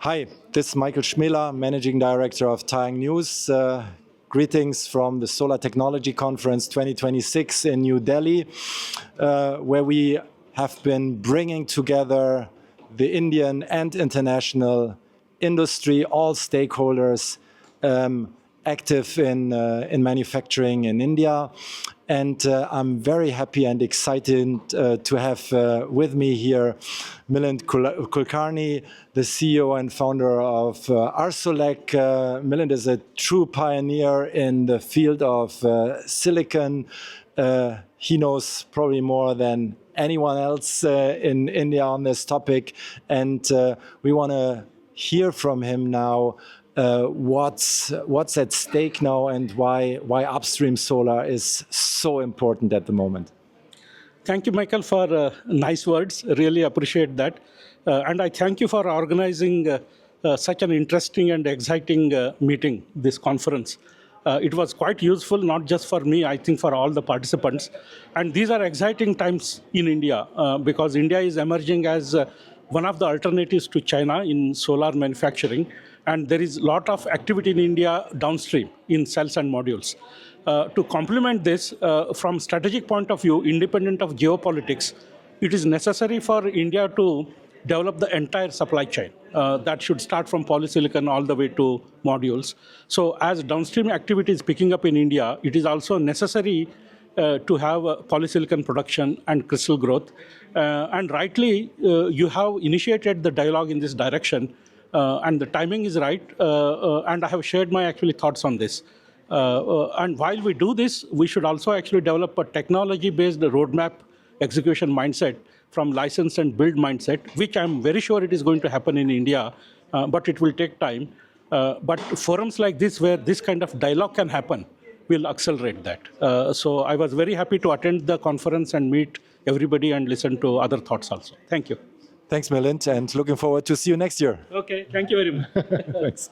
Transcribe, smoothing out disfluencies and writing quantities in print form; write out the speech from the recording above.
Hi, this is Michael Schmela, Managing Director of TaiyangNews. Greetings from the Solar Technology Conference 2026 in New Delhi, where we have been bringing together the Indian and international industry, all stakeholders active in manufacturing in India. And I'm very happy and excited to have with me here Milind Kulkarni, the CEO and founder of RSOLEC. Milind is a true pioneer in the field of silicon. He knows probably more than anyone else in India on this topic. And we want to hear from him now what's at stake now and why upstream solar is so important at the moment. Thank you, Michael, for nice words. Really appreciate that. And I thank you for organizing such an interesting and exciting meeting, this conference. It was quite useful, not just for me, I think for all the participants. And these are exciting times in India because India is emerging as one of the alternatives to China in solar manufacturing. And there is a lot of activity in India downstream in cells and modules. To complement this, from strategic point of view, independent of geopolitics, it is necessary for India to develop the entire supply chain. That should start from polysilicon all the way to modules. So as downstream activity is picking up in India, it is also necessary to have polysilicon production and crystal growth. And rightly, you have initiated the dialogue in this direction. And the timing is right, and I have shared my thoughts on this. And while we do this, we should also actually develop a technology-based roadmap execution mindset from license and build mindset, which I'm very sure it is going to happen in India, but it will take time. But forums like this, where this kind of dialogue can happen, will accelerate that. So I was very happy to attend the conference and meet everybody and listen to other thoughts also. Thank you. Thanks, Milind, and looking forward to see you next year. Okay, thank you very much. Thanks.